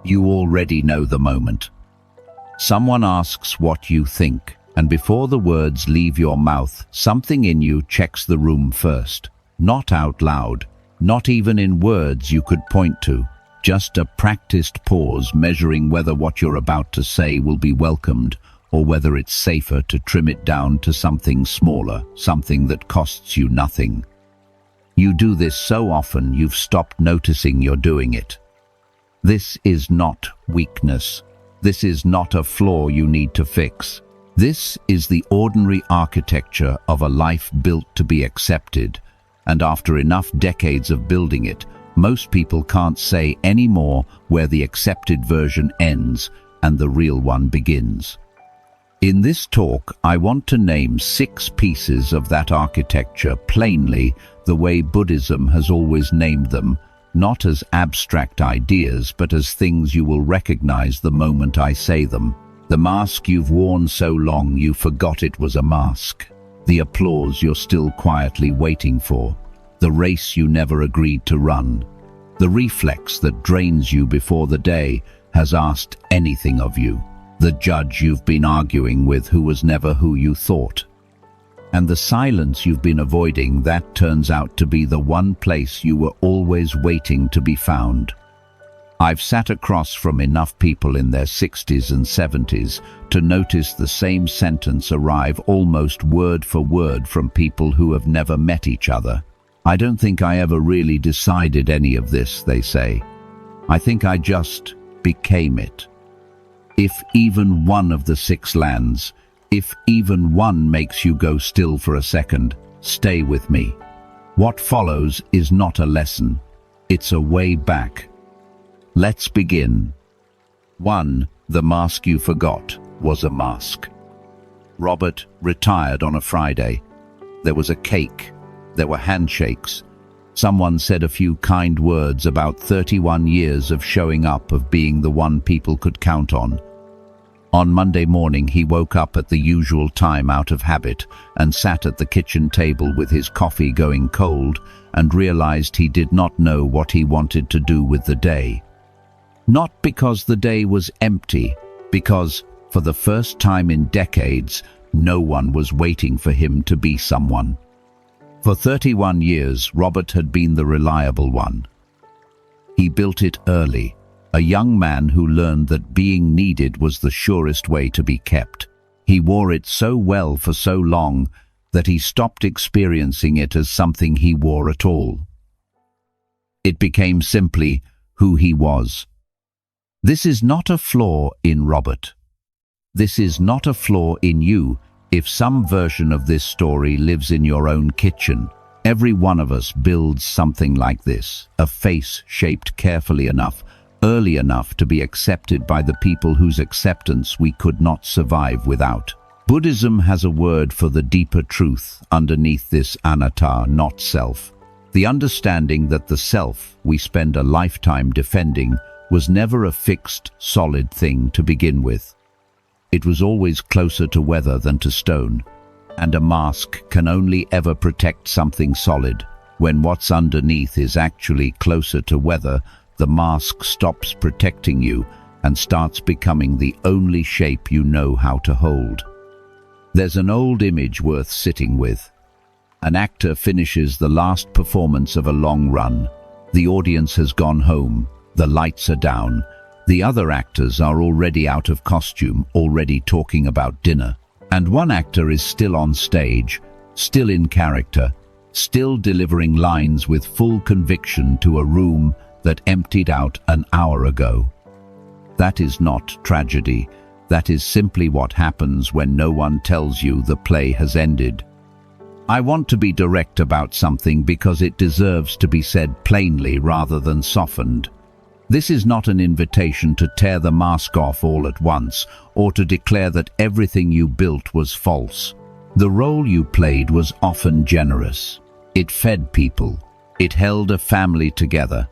You already know the moment. Someone asks what you think, and before the words leave your mouth, something in you checks the room first. Not out loud, not even in words you could point to. Just a practiced pause measuring whether what you're about to say will be welcomed or whether it's safer to trim it down to something smaller, something that costs you nothing. You do this so often you've stopped noticing you're doing it. This is not weakness. This is not a flaw you need to fix. This is the ordinary architecture of a life built to be accepted, and after enough decades of building it, most people can't say anymore where the accepted version ends and the real one begins. In this talk, I want to name 6 pieces of that architecture plainly, the way Buddhism has always named them, not as abstract ideas, but as things you will recognize the moment I say them. The mask you've worn so long you forgot it was a mask. The applause you're still quietly waiting for. The race you never agreed to run. The reflex that drains you before the day has asked anything of you. The judge you've been arguing with who was never who you thought. And the silence you've been avoiding that turns out to be the one place you were always waiting to be found. I've sat across from enough people in their 60s and 70s to notice the same sentence arrive almost word for word from people who have never met each other. I don't think I ever really decided any of this, they say. I think I just became it. If even one of the 6 lands, if even one makes you go still for a second, stay with me. What follows is not a lesson. It's a way back. Let's begin. 1. The mask you forgot was a mask. Robert retired on a Friday. There was a cake. There were handshakes. Someone said a few kind words about 31 years of showing up, of being the one people could count on. On Monday morning, he woke up at the usual time out of habit and sat at the kitchen table with his coffee going cold and realized he did not know what he wanted to do with the day. Not because the day was empty, because, for the first time in decades, no one was waiting for him to be someone. For 31 years, Robert had been the reliable one. He built it early. A young man who learned that being needed was the surest way to be kept. He wore it so well for so long that he stopped experiencing it as something he wore at all. It became simply who he was. This is not a flaw in Robert. This is not a flaw in you if some version of this story lives in your own kitchen. Every one of us builds something like this, a face shaped carefully enough, early enough to be accepted by the people whose acceptance we could not survive without. Buddhism has a word for the deeper truth underneath this anattā, not self. The understanding that the self we spend a lifetime defending was never a fixed, solid thing to begin with. It was always closer to weather than to stone, and a mask can only ever protect something solid. When what's underneath is actually closer to weather, the mask stops protecting you and starts becoming the only shape you know how to hold. There's an old image worth sitting with. An actor finishes the last performance of a long run. The audience has gone home. The lights are down. The other actors are already out of costume, already talking about dinner. And one actor is still on stage, still in character, still delivering lines with full conviction to a room that emptied out an hour ago. That is not tragedy. That is simply what happens when no one tells you the play has ended. I want to be direct about something because it deserves to be said plainly rather than softened. This is not an invitation to tear the mask off all at once or to declare that everything you built was false. The role you played was often generous. It fed people. It held a family together.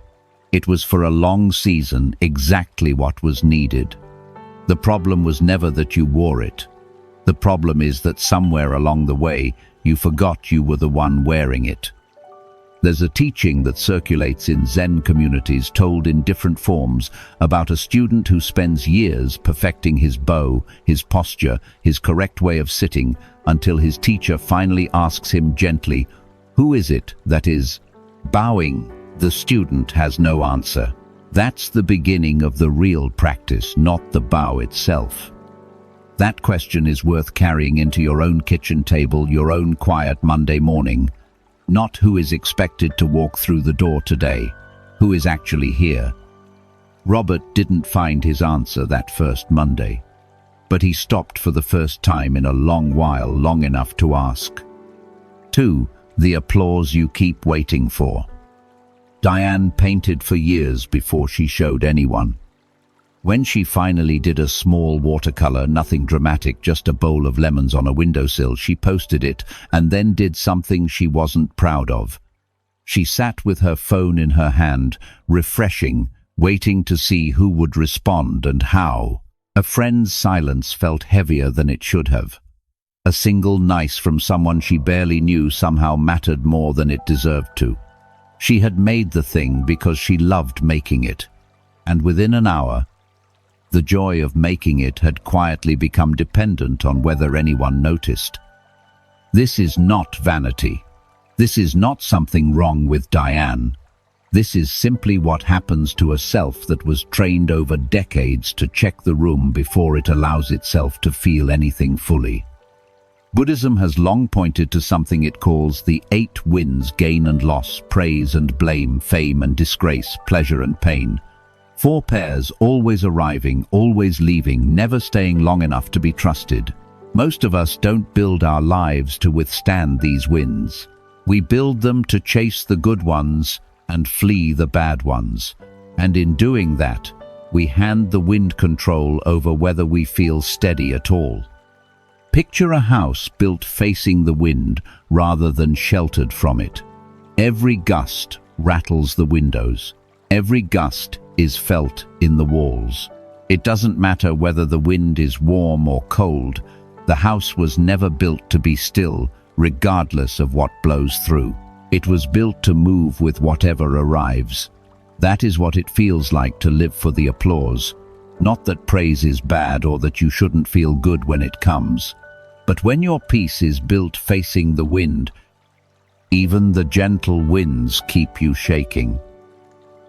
It was for a long season exactly what was needed. The problem was never that you wore it. The problem is that somewhere along the way you forgot you were the one wearing it. There's a teaching that circulates in Zen communities told in different forms about a student who spends years perfecting his bow, his posture, his correct way of sitting, until his teacher finally asks him gently, "Who is it that is bowing?" The student has no answer. That's the beginning of the real practice, not the bow itself. That question is worth carrying into your own kitchen table, your own quiet Monday morning. Not who is expected to walk through the door today, who is actually here. Robert didn't find his answer that first Monday, but he stopped for the first time in a long while, long enough to ask. 2. The applause you keep waiting for. Diane painted for years before she showed anyone. When she finally did a small watercolor, nothing dramatic, just a bowl of lemons on a windowsill, she posted it and then did something she wasn't proud of. She sat with her phone in her hand, refreshing, waiting to see who would respond and how. A friend's silence felt heavier than it should have. A single nice from someone she barely knew somehow mattered more than it deserved to. She had made the thing because she loved making it, and within an hour, the joy of making it had quietly become dependent on whether anyone noticed. This is not vanity. This is not something wrong with Diane. This is simply what happens to a self that was trained over decades to check the room before it allows itself to feel anything fully. Buddhism has long pointed to something it calls the 8 winds: gain and loss, praise and blame, fame and disgrace, pleasure and pain. 4 pairs, always arriving, always leaving, never staying long enough to be trusted. Most of us don't build our lives to withstand these winds. We build them to chase the good ones and flee the bad ones. And in doing that, we hand the wind control over whether we feel steady at all. Picture a house built facing the wind rather than sheltered from it. Every gust rattles the windows. Every gust is felt in the walls. It doesn't matter whether the wind is warm or cold. The house was never built to be still, regardless of what blows through. It was built to move with whatever arrives. That is what it feels like to live for the applause. Not that praise is bad or that you shouldn't feel good when it comes. But when your peace is built facing the wind, even the gentle winds keep you shaking.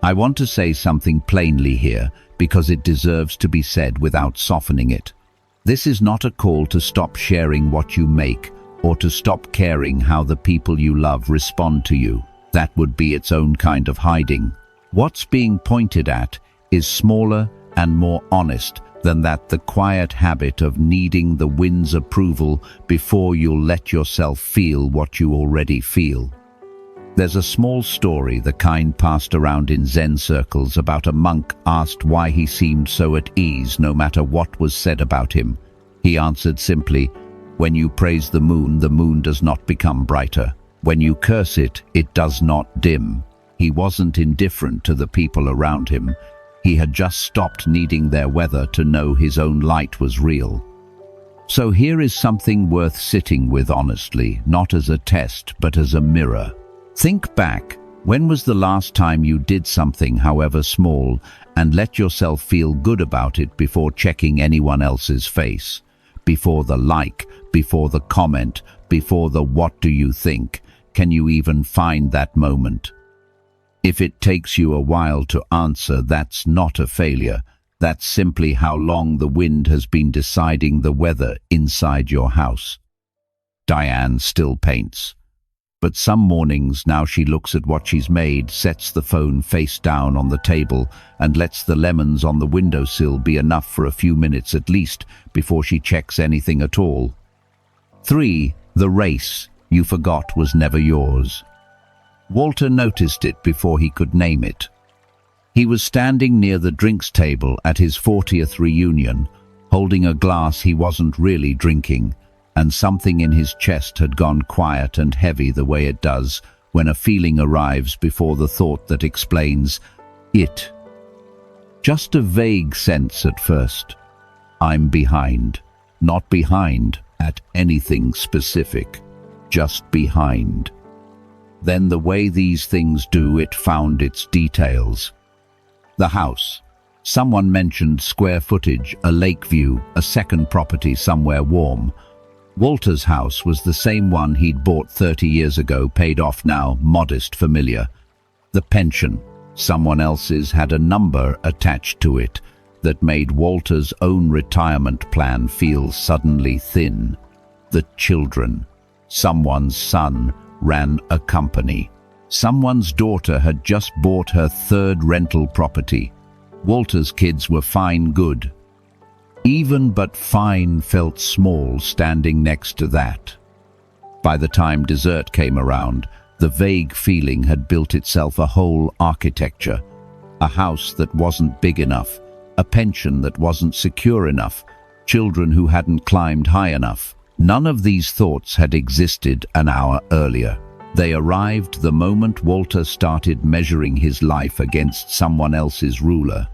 I want to say something plainly here, because it deserves to be said without softening it. This is not a call to stop sharing what you make, or to stop caring how the people you love respond to you. That would be its own kind of hiding. What's being pointed at is smaller and more honest than that, the quiet habit of needing the wind's approval before you'll let yourself feel what you already feel. There's a small story, the kind passed around in Zen circles, about a monk asked why he seemed so at ease no matter what was said about him. He answered simply, "When you praise the moon does not become brighter. When you curse it, it does not dim." He wasn't indifferent to the people around him. He had just stopped needing their weather to know his own light was real. So here is something worth sitting with honestly, not as a test, but as a mirror. Think back. When was the last time you did something, however small, and let yourself feel good about it before checking anyone else's face? Before the like, before the comment, before the "what do you think"? Can you even find that moment? If it takes you a while to answer, that's not a failure. That's simply how long the wind has been deciding the weather inside your house. Diane still paints. But some mornings now she looks at what she's made, sets the phone face down on the table, and lets the lemons on the windowsill be enough for a few minutes at least before she checks anything at all. 3. The race you forgot was never yours. Walter noticed it before he could name it. He was standing near the drinks table at his 40th reunion, holding a glass he wasn't really drinking, and something in his chest had gone quiet and heavy the way it does when a feeling arrives before the thought that explains it. Just a vague sense at first. I'm behind. Not behind at anything specific, just behind. Then the way these things do, it found its details. The house. Someone mentioned square footage, a lake view, a second property somewhere warm. Walter's house was the same one he'd bought 30 years ago, paid off now, modest, familiar. The pension, someone else's, had a number attached to it that made Walter's own retirement plan feel suddenly thin. The children. Someone's son ran a company. Someone's daughter had just bought her third rental property. Walter's kids were fine, good. Even but fine felt small standing next to that. By the time dessert came around, the vague feeling had built itself a whole architecture. A house that wasn't big enough, a pension that wasn't secure enough, children who hadn't climbed high enough. None of these thoughts had existed an hour earlier. They arrived the moment Walter started measuring his life against someone else's ruler.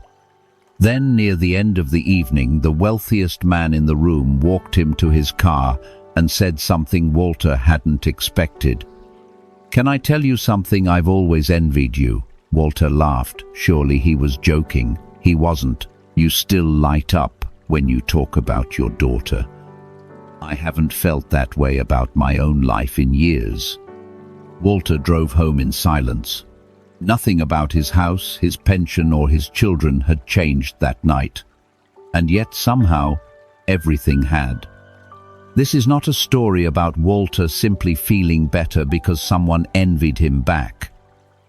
Then, near the end of the evening, the wealthiest man in the room walked him to his car and said something Walter hadn't expected. "Can I tell you something? I've always envied you." Walter laughed. Surely he was joking. He wasn't. "You still light up when you talk about your daughter." "I haven't felt that way about my own life in years." Walter drove home in silence. Nothing about his house, his pension, or his children had changed that night. And yet somehow, everything had. This is not a story about Walter simply feeling better because someone envied him back.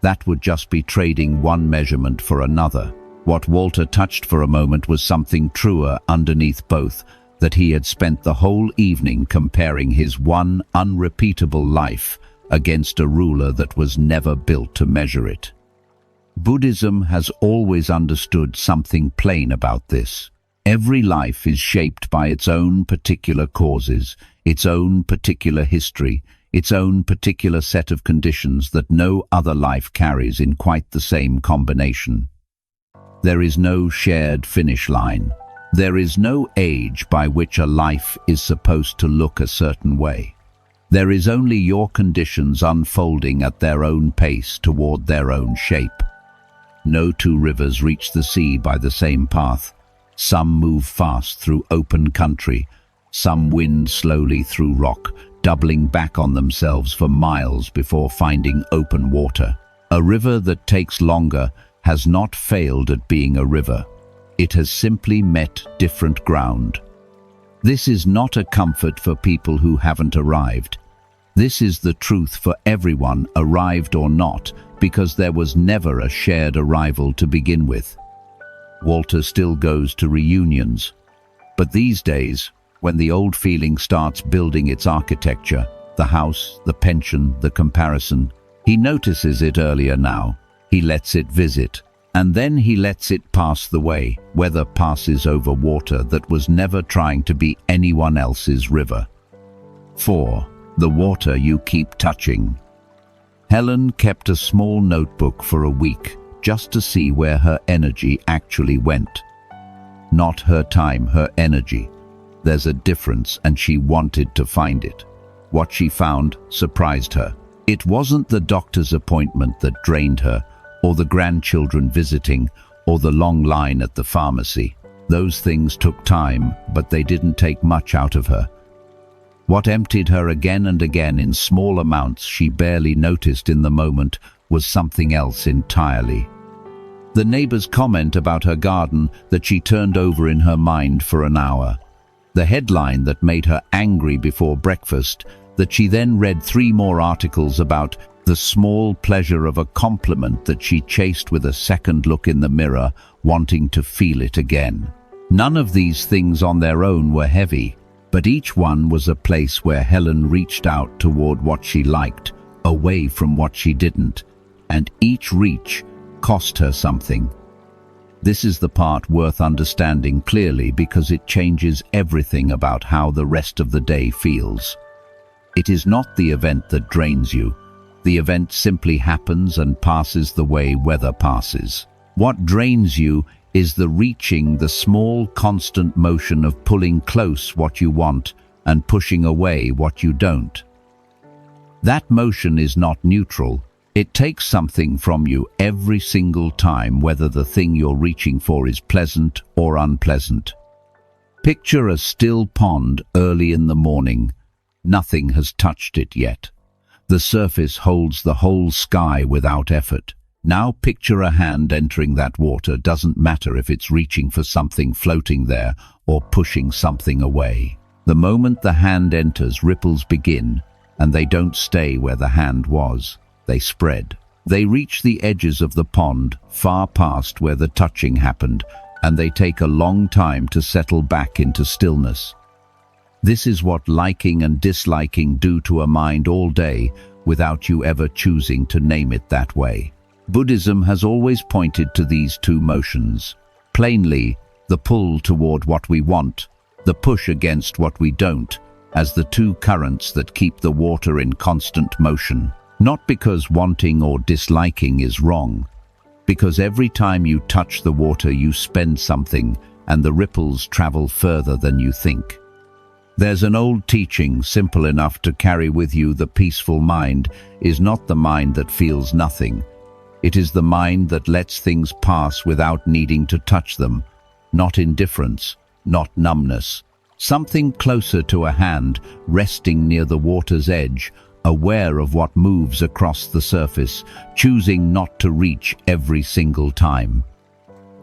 That would just be trading one measurement for another. What Walter touched for a moment was something truer underneath both, that he had spent the whole evening comparing his one unrepeatable life against a ruler that was never built to measure it. Buddhism has always understood something plain about this. Every life is shaped by its own particular causes, its own particular history, its own particular set of conditions that no other life carries in quite the same combination. There is no shared finish line. There is no age by which a life is supposed to look a certain way. There is only your conditions unfolding at their own pace toward their own shape. No two rivers reach the sea by the same path. Some move fast through open country. Some wind slowly through rock, doubling back on themselves for miles before finding open water. A river that takes longer has not failed at being a river. It has simply met different ground. This is not a comfort for people who haven't arrived. This is the truth for everyone, arrived or not, because there was never a shared arrival to begin with. Walter still goes to reunions. But these days, when the old feeling starts building its architecture, the house, the pension, the comparison, he notices it earlier now. He lets it visit. And then he lets it pass the way, weather passes over water that was never trying to be anyone else's river. 4. The water you keep touching. Helen kept a small notebook for a week, just to see where her energy actually went. Not her time, her energy. There's a difference, and she wanted to find it. What she found surprised her. It wasn't the doctor's appointment that drained her, or the grandchildren visiting, or the long line at the pharmacy. Those things took time, but they didn't take much out of her. What emptied her again and again in small amounts she barely noticed in the moment was something else entirely. The neighbor's comment about her garden that she turned over in her mind for an hour. The headline that made her angry before breakfast, that she then read 3 more articles about the small pleasure of a compliment that she chased with a second look in the mirror, wanting to feel it again. None of these things on their own were heavy, but each one was a place where Helen reached out toward what she liked, away from what she didn't, and each reach cost her something. This is the part worth understanding clearly because it changes everything about how the rest of the day feels. It is not the event that drains you. The event simply happens and passes the way weather passes. What drains you is the reaching, the small constant motion of pulling close what you want and pushing away what you don't. That motion is not neutral. It takes something from you every single time, whether the thing you're reaching for is pleasant or unpleasant. Picture a still pond early in the morning. Nothing has touched it yet. The surface holds the whole sky without effort. Now picture a hand entering that water. Doesn't matter if it's reaching for something floating there or pushing something away. The moment the hand enters, ripples begin, and they don't stay where the hand was. They spread. They reach the edges of the pond, far past where the touching happened, and they take a long time to settle back into stillness. This is what liking and disliking do to a mind all day, without you ever choosing to name it that way. Buddhism has always pointed to these two motions. Plainly, the pull toward what we want, the push against what we don't, as the two currents that keep the water in constant motion. Not because wanting or disliking is wrong, because every time you touch the water you spend something, and the ripples travel further than you think. There's an old teaching, simple enough to carry with you: the peaceful mind is not the mind that feels nothing. It is the mind that lets things pass without needing to touch them. Not indifference, not numbness. Something closer to a hand, resting near the water's edge, aware of what moves across the surface, choosing not to reach every single time.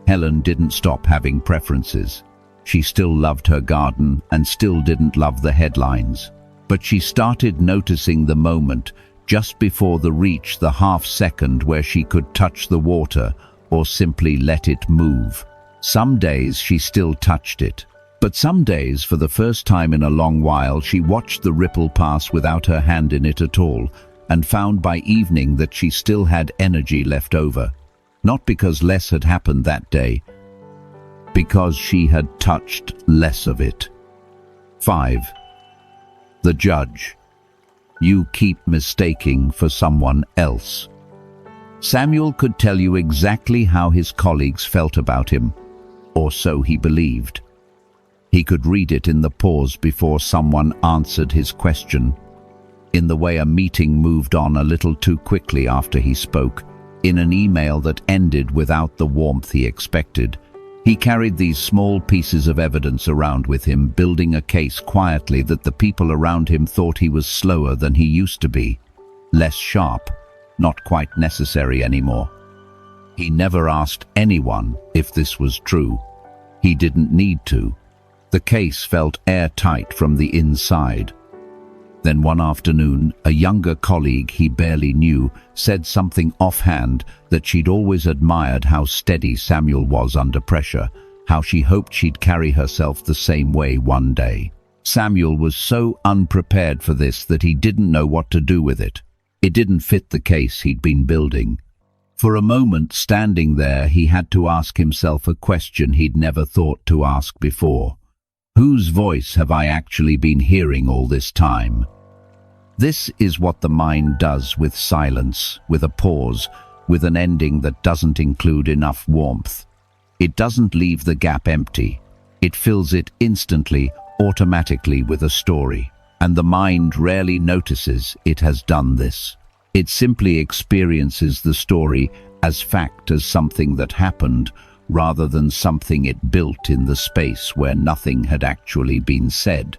Helen didn't stop having preferences. She still loved her garden and still didn't love the headlines. But she started noticing the moment, just before the reach, the half second where she could touch the water or simply let it move. Some days she still touched it. But some days, for the first time in a long while, she watched the ripple pass without her hand in it at all, and found by evening that she still had energy left over. Not because less had happened that day, because she had touched less of it. 5. The judge. You keep mistaking for someone else. Samuel could tell you exactly how his colleagues felt about him, or so he believed. He could read it in the pause before someone answered his question, in the way a meeting moved on a little too quickly after he spoke, in an email that ended without the warmth he expected. He carried these small pieces of evidence around with him, building a case quietly that the people around him thought he was slower than he used to be, less sharp, not quite necessary anymore. He never asked anyone if this was true. He didn't need to. The case felt airtight from the inside. Then one afternoon, a younger colleague he barely knew said something offhand that she'd always admired: how steady Samuel was under pressure, how she hoped she'd carry herself the same way one day. Samuel was so unprepared for this that he didn't know what to do with it. It didn't fit the case he'd been building. For a moment, standing there, he had to ask himself a question he'd never thought to ask before. Whose voice have I actually been hearing all this time? This is what the mind does with silence, with a pause, with an ending that doesn't include enough warmth. It doesn't leave the gap empty. It fills it instantly, automatically with a story. And the mind rarely notices it has done this. It simply experiences the story as fact, as something that happened, rather than something it built in the space where nothing had actually been said.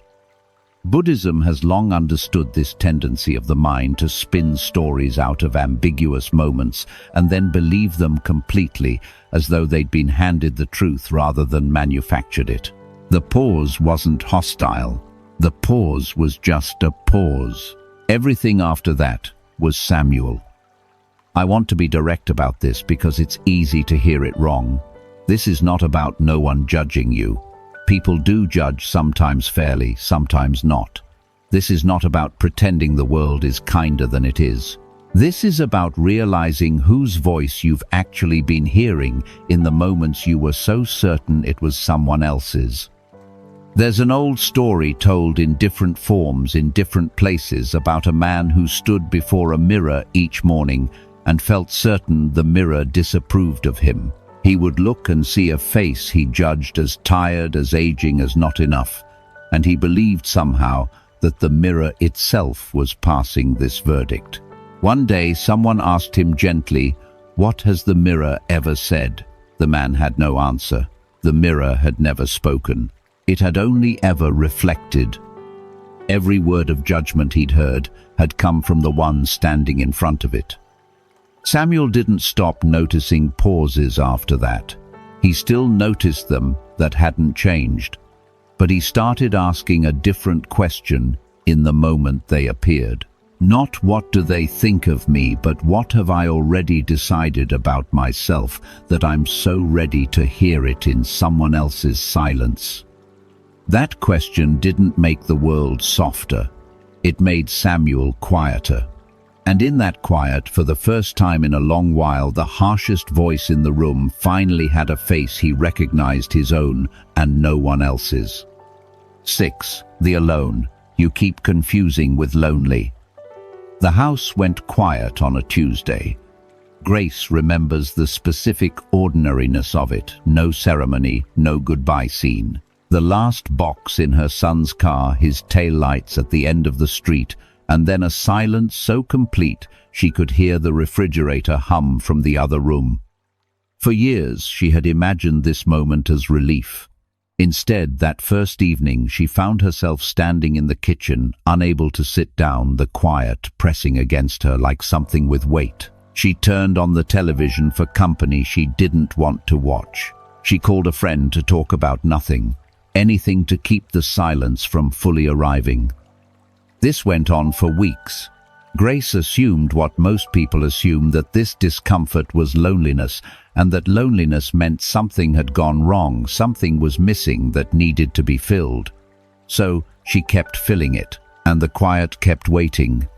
Buddhism has long understood this tendency of the mind to spin stories out of ambiguous moments and then believe them completely, as though they'd been handed the truth rather than manufactured it. The pause wasn't hostile. The pause was just a pause. Everything after that was Samuel. I want to be direct about this because it's easy to hear it wrong. This is not about no one judging you. People do judge, sometimes fairly, sometimes not. This is not about pretending the world is kinder than it is. This is about realizing whose voice you've actually been hearing in the moments you were so certain it was someone else's. There's an old story told in different forms in different places about a man who stood before a mirror each morning and felt certain the mirror disapproved of him. He would look and see a face he judged as tired, as aging, as not enough, and he believed somehow that the mirror itself was passing this verdict. One day someone asked him gently, "What has the mirror ever said?" The man had no answer. The mirror had never spoken. It had only ever reflected. Every word of judgment he'd heard had come from the one standing in front of it. Samuel didn't stop noticing pauses after that. He still noticed them that hadn't changed, but he started asking a different question in the moment they appeared. Not what do they think of me, but what have I already decided about myself that I'm so ready to hear it in someone else's silence? That question didn't make the world softer. It made Samuel quieter. And in that quiet, for the first time in a long while, the harshest voice in the room finally had a face he recognized, his own and no one else's. 6. The alone. You keep confusing with lonely. The house went quiet on a Tuesday. Grace remembers the specific ordinariness of it. No ceremony, no goodbye scene. The last box in her son's car, his taillights at the end of the street, and then a silence so complete she could hear the refrigerator hum from the other room. For years she had imagined this moment as relief. Instead, that first evening she found herself standing in the kitchen, unable to sit down, the quiet pressing against her like something with weight. She turned on the television for company she didn't want to watch. She called a friend to talk about nothing, anything to keep the silence from fully arriving. This went on for weeks. Grace assumed what most people assume, that this discomfort was loneliness, and that loneliness meant something had gone wrong, something was missing that needed to be filled. So she kept filling it, and the quiet kept waiting.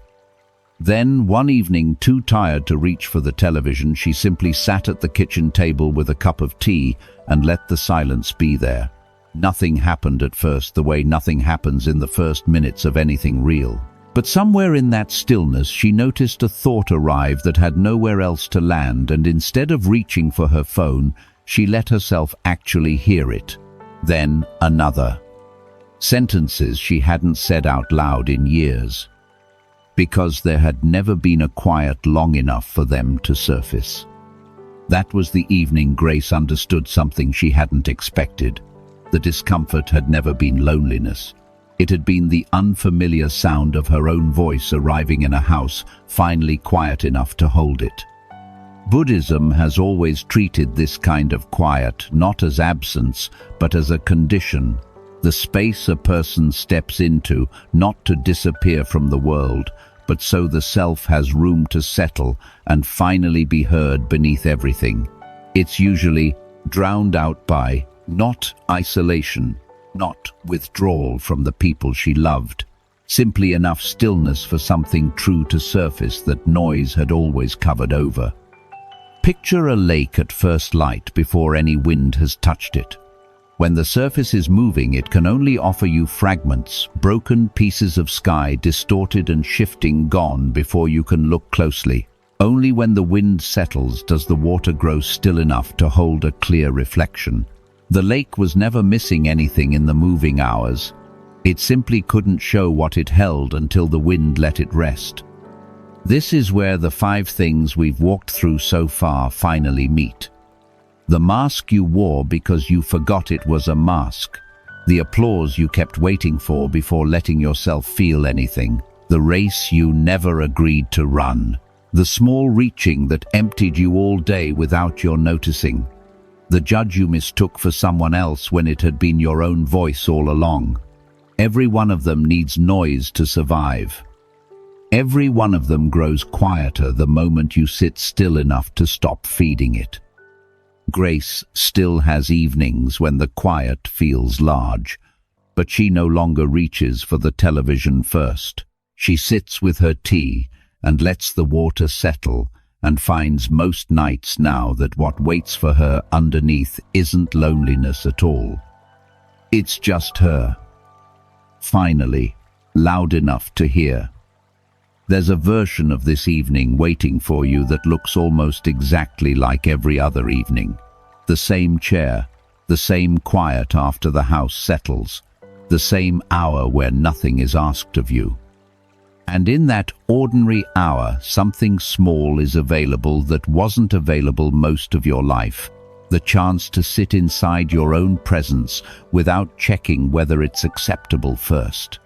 Then, one evening, too tired to reach for the television, she simply sat at the kitchen table with a cup of tea and let the silence be there. Nothing happened at first, the way nothing happens in the first minutes of anything real. But somewhere in that stillness she noticed a thought arrive that had nowhere else to land, and instead of reaching for her phone, she let herself actually hear it. Then another. Sentences she hadn't said out loud in years, because there had never been a quiet long enough for them to surface. That was the evening Grace understood something she hadn't expected. The discomfort had never been loneliness. It had been the unfamiliar sound of her own voice arriving in a house, finally quiet enough to hold it. Buddhism has always treated this kind of quiet not as absence, but as a condition, the space a person steps into, not to disappear from the world, but so the self has room to settle and finally be heard beneath everything. It's usually drowned out by not isolation, not withdrawal from the people she loved, simply enough stillness for something true to surface that noise had always covered over. Picture a lake at first light before any wind has touched it. When the surface is moving, it can only offer you fragments, broken pieces of sky, distorted and shifting, gone before you can look closely. Only when the wind settles does the water grow still enough to hold a clear reflection. The lake was never missing anything in the moving hours. It simply couldn't show what it held until the wind let it rest. This is where the 5 things we've walked through so far finally meet. The mask you wore because you forgot it was a mask. The applause you kept waiting for before letting yourself feel anything. The race you never agreed to run. The small reaching that emptied you all day without your noticing. The judge you mistook for someone else when it had been your own voice all along. Every one of them needs noise to survive. Every one of them grows quieter the moment you sit still enough to stop feeding it. Grace still has evenings when the quiet feels large, but she no longer reaches for the television first. She sits with her tea and lets the water settle, and finds most nights now that what waits for her underneath isn't loneliness at all. It's just her. Finally, loud enough to hear. There's a version of this evening waiting for you that looks almost exactly like every other evening. The same chair, the same quiet after the house settles, the same hour where nothing is asked of you. And in that ordinary hour, something small is available that wasn't available most of your life. The chance to sit inside your own presence without checking whether it's acceptable first.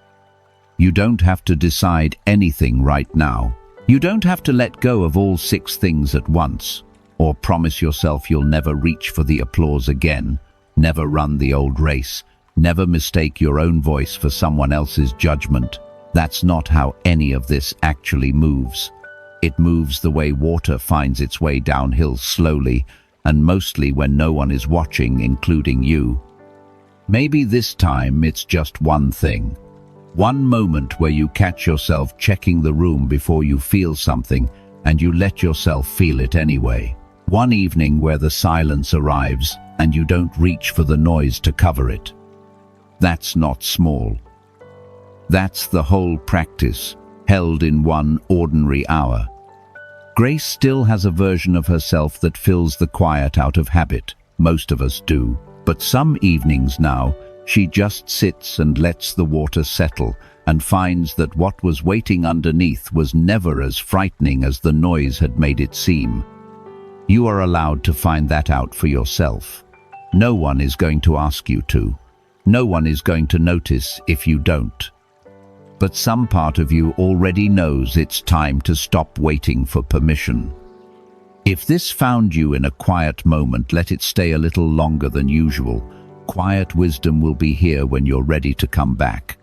You don't have to decide anything right now. You don't have to let go of all 6 things at once, or promise yourself you'll never reach for the applause again, never run the old race, never mistake your own voice for someone else's judgment. That's not how any of this actually moves. It moves the way water finds its way downhill slowly, and mostly when no one is watching, including you. Maybe this time it's just one thing. One moment where you catch yourself checking the room before you feel something, and you let yourself feel it anyway. One evening where the silence arrives, and you don't reach for the noise to cover it. That's not small. That's the whole practice, held in one ordinary hour. Grace still has a version of herself that fills the quiet out of habit. Most of us do. But some evenings now, she just sits and lets the water settle and finds that what was waiting underneath was never as frightening as the noise had made it seem. You are allowed to find that out for yourself. No one is going to ask you to. No one is going to notice if you don't. But some part of you already knows it's time to stop waiting for permission. If this found you in a quiet moment, let it stay a little longer than usual. Quiet wisdom will be here when you're ready to come back.